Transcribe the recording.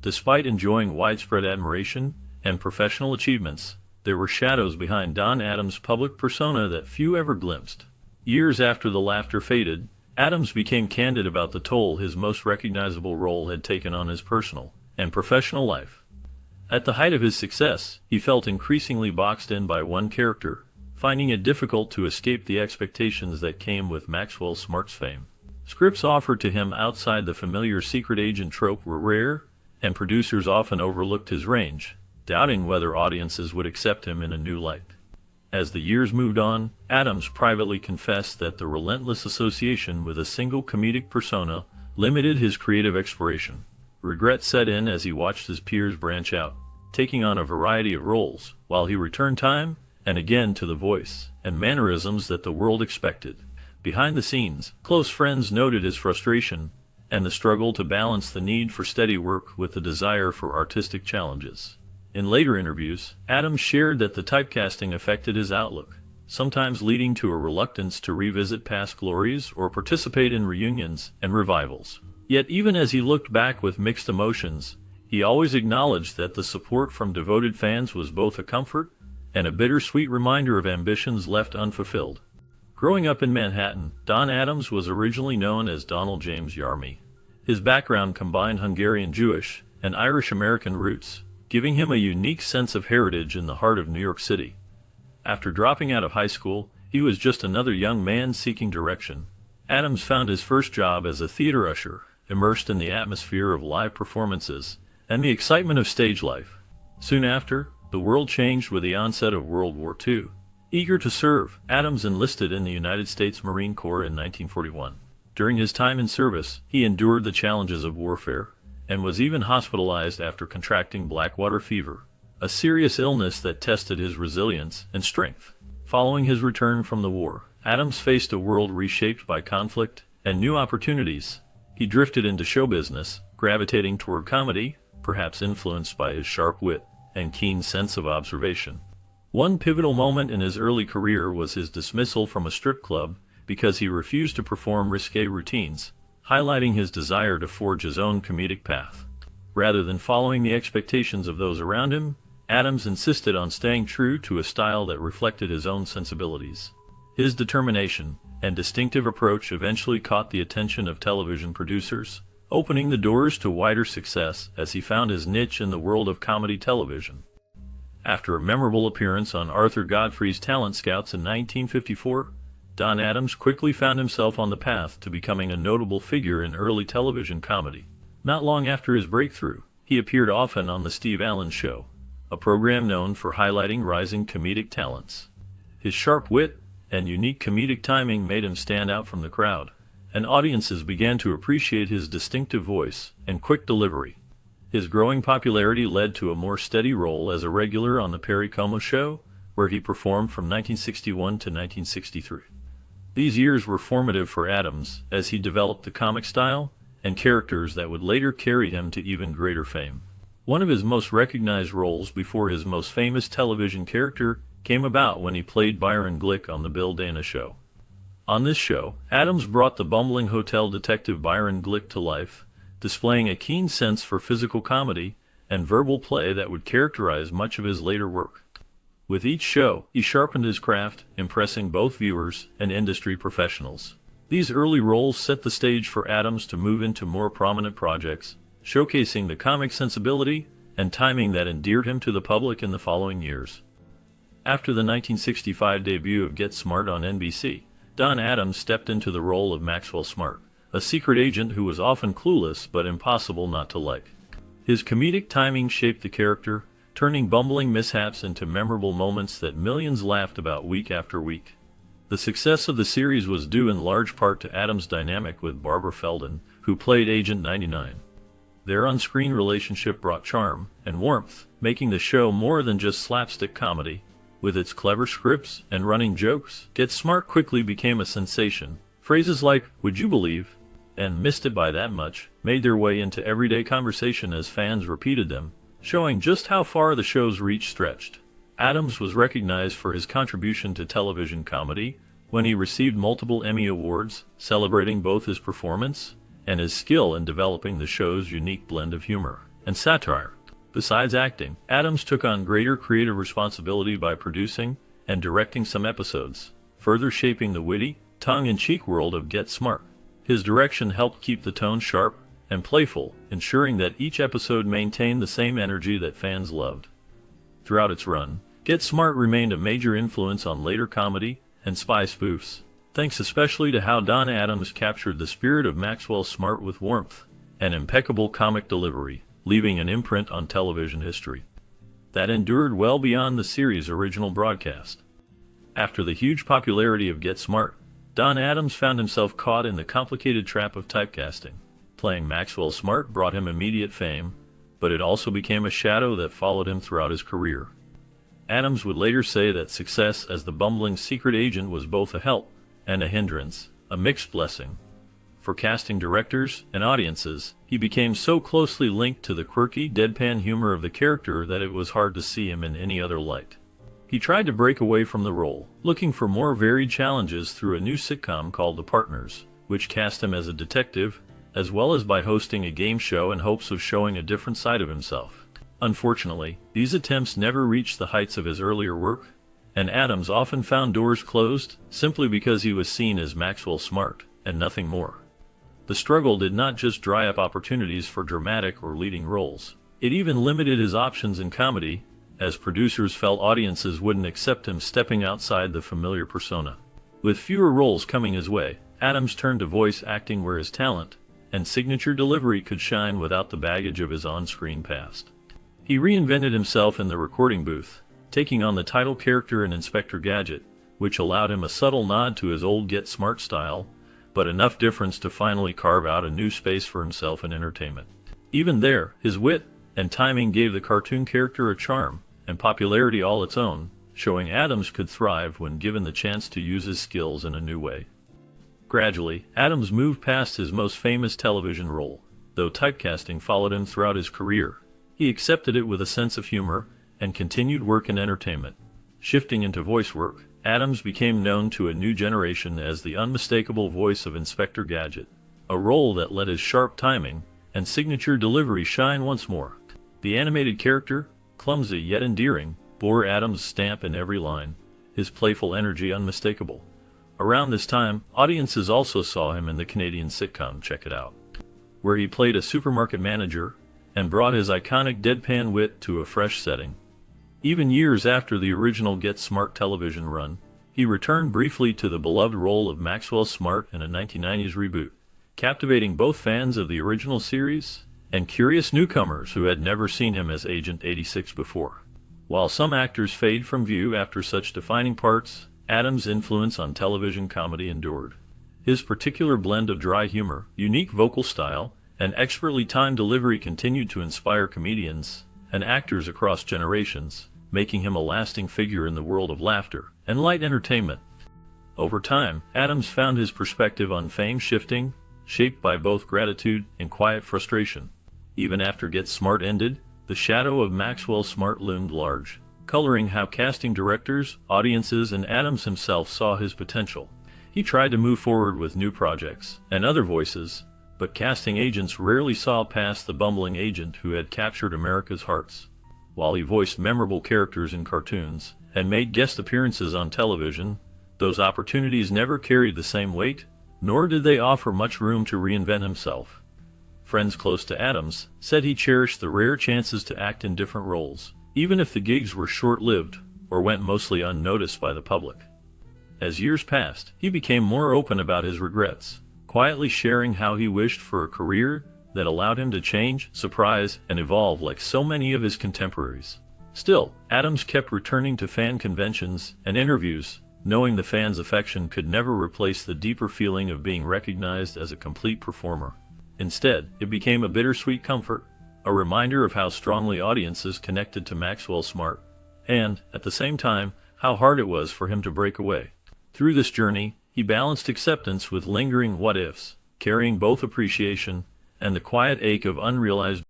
Despite enjoying widespread admiration and professional achievements, there were shadows behind Don Adams' public persona that few ever glimpsed. Years after the laughter faded, Adams became candid about the toll his most recognizable role had taken on his personal and professional life. At the height of his success, he felt increasingly boxed in by one character, finding it difficult to escape the expectations that came with Maxwell Smart's fame. Scripts offered to him outside the familiar secret agent trope were rare, and producers often overlooked his range, doubting whether audiences would accept him in a new light. As the years moved on, Adams privately confessed that the relentless association with a single comedic persona limited his creative exploration. Regret set in as he watched his peers branch out, taking on a variety of roles, while he returned time and again to the voice and mannerisms that the world expected. Behind the scenes, close friends noted his frustration and the struggle to balance the need for steady work with the desire for artistic challenges. In later interviews, Adams shared that the typecasting affected his outlook, sometimes leading to a reluctance to revisit past glories or participate in reunions and revivals. Yet even as he looked back with mixed emotions, he always acknowledged that the support from devoted fans was both a comfort and a bittersweet reminder of ambitions left unfulfilled. Growing up in Manhattan, Don Adams was originally known as Donald James Yarmy. His background combined Hungarian Jewish and Irish-American roots, giving him a unique sense of heritage in the heart of New York City. After dropping out of high school, he was just another young man seeking direction. Adams found his first job as a theater usher, immersed in the atmosphere of live performances and the excitement of stage life. Soon after, the world changed with the onset of World War II. Eager to serve, Adams enlisted in the United States Marine Corps in 1941. During his time in service, he endured the challenges of warfare and was even hospitalized after contracting blackwater fever, a serious illness that tested his resilience and strength. Following his return from the war, Adams faced a world reshaped by conflict and new opportunities. He drifted into show business, gravitating toward comedy, perhaps influenced by his sharp wit and keen sense of observation. One pivotal moment in his early career was his dismissal from a strip club because he refused to perform risque routines, highlighting his desire to forge his own comedic path. Rather than following the expectations of those around him, Adams insisted on staying true to a style that reflected his own sensibilities. His determination and distinctive approach eventually caught the attention of television producers, opening the doors to wider success as he found his niche in the world of comedy television. After a memorable appearance on Arthur Godfrey's Talent Scouts in 1954, Don Adams quickly found himself on the path to becoming a notable figure in early television comedy. Not long after his breakthrough, he appeared often on The Steve Allen Show, a program known for highlighting rising comedic talents. His sharp wit and unique comedic timing made him stand out from the crowd, and audiences began to appreciate his distinctive voice and quick delivery. His growing popularity led to a more steady role as a regular on The Perry Como Show, where he performed from 1961 to 1963. These years were formative for Adams as he developed the comic style and characters that would later carry him to even greater fame. One of his most recognized roles before his most famous television character came about when he played Byron Glick on The Bill Dana Show. On this show, Adams brought the bumbling hotel detective Byron Glick to life, displaying a keen sense for physical comedy and verbal play that would characterize much of his later work. With each show, he sharpened his craft, impressing both viewers and industry professionals. These early roles set the stage for Adams to move into more prominent projects, showcasing the comic sensibility and timing that endeared him to the public in the following years. After the 1965 debut of Get Smart on NBC, Don Adams stepped into the role of Maxwell Smart, a secret agent who was often clueless but impossible not to like. His comedic timing shaped the character, turning bumbling mishaps into memorable moments that millions laughed about week after week. The success of the series was due in large part to Adams' dynamic with Barbara Feldon, who played Agent 99. Their on-screen relationship brought charm and warmth, making the show more than just slapstick comedy. With its clever scripts and running jokes, Get Smart quickly became a sensation. Phrases like, "Would you believe?" and "Missed it by that much" made their way into everyday conversation as fans repeated them, showing just how far the show's reach stretched. Adams was recognized for his contribution to television comedy when he received multiple Emmy Awards, celebrating both his performance and his skill in developing the show's unique blend of humor and satire. Besides acting, Adams took on greater creative responsibility by producing and directing some episodes, further shaping the witty, tongue-in-cheek world of Get Smart. His direction helped keep the tone sharp and playful, ensuring that each episode maintained the same energy that fans loved. Throughout its run, Get Smart remained a major influence on later comedy and spy spoofs, thanks especially to how Don Adams captured the spirit of Maxwell Smart with warmth and impeccable comic delivery, leaving an imprint on television history that endured well beyond the series' original broadcast. After the huge popularity of Get Smart, Don Adams found himself caught in the complicated trap of typecasting. Playing Maxwell Smart brought him immediate fame, but it also became a shadow that followed him throughout his career. Adams would later say that success as the bumbling secret agent was both a help and a hindrance, a mixed blessing. For casting directors and audiences, he became so closely linked to the quirky, deadpan humor of the character that it was hard to see him in any other light. He tried to break away from the role, looking for more varied challenges through a new sitcom called The Partners, which cast him as a detective, as well as by hosting a game show in hopes of showing a different side of himself. Unfortunately, these attempts never reached the heights of his earlier work, and Adams often found doors closed simply because he was seen as Maxwell Smart, and nothing more. The struggle did not just dry up opportunities for dramatic or leading roles. It even limited his options in comedy, as producers felt audiences wouldn't accept him stepping outside the familiar persona. With fewer roles coming his way, Adams turned to voice acting where his talent and signature delivery could shine without the baggage of his on-screen past. He reinvented himself in the recording booth, taking on the title character in Inspector Gadget, which allowed him a subtle nod to his old Get Smart style, but enough difference to finally carve out a new space for himself in entertainment. Even there, his wit and timing gave the cartoon character a charm and popularity all its own, showing Adams could thrive when given the chance to use his skills in a new way. Gradually, Adams moved past his most famous television role. Though typecasting followed him throughout his career, he accepted it with a sense of humor and continued work in entertainment. Shifting into voice work, Adams became known to a new generation as the unmistakable voice of Inspector Gadget, a role that let his sharp timing and signature delivery shine once more. The animated character, clumsy yet endearing, bore Adams' stamp in every line, his playful energy unmistakable. Around this time, audiences also saw him in the Canadian sitcom Check It Out, where he played a supermarket manager and brought his iconic deadpan wit to a fresh setting. Even years after the original Get Smart television run, he returned briefly to the beloved role of Maxwell Smart in a 1990s reboot, captivating both fans of the original series and curious newcomers who had never seen him as Agent 86 before. While some actors fade from view after such defining parts, Adams' influence on television comedy endured. His particular blend of dry humor, unique vocal style, and expertly timed delivery continued to inspire comedians and actors across generations, making him a lasting figure in the world of laughter and light entertainment. Over time, Adams found his perspective on fame shifting, shaped by both gratitude and quiet frustration. Even after Get Smart ended, the shadow of Maxwell Smart loomed large, coloring how casting directors, audiences, and Adams himself saw his potential. He tried to move forward with new projects and other voices, but casting agents rarely saw past the bumbling agent who had captured America's hearts. While he voiced memorable characters in cartoons and made guest appearances on television, those opportunities never carried the same weight, nor did they offer much room to reinvent himself. Friends close to Adams said he cherished the rare chances to act in different roles, even if the gigs were short-lived or went mostly unnoticed by the public. As years passed, he became more open about his regrets, quietly sharing how he wished for a career that allowed him to change, surprise, and evolve like so many of his contemporaries. Still, Adams kept returning to fan conventions and interviews, knowing the fans' affection could never replace the deeper feeling of being recognized as a complete performer. Instead, it became a bittersweet comfort, a reminder of how strongly audiences connected to Maxwell Smart, and, at the same time, how hard it was for him to break away. Through this journey, he balanced acceptance with lingering what-ifs, carrying both appreciation and the quiet ache of unrealized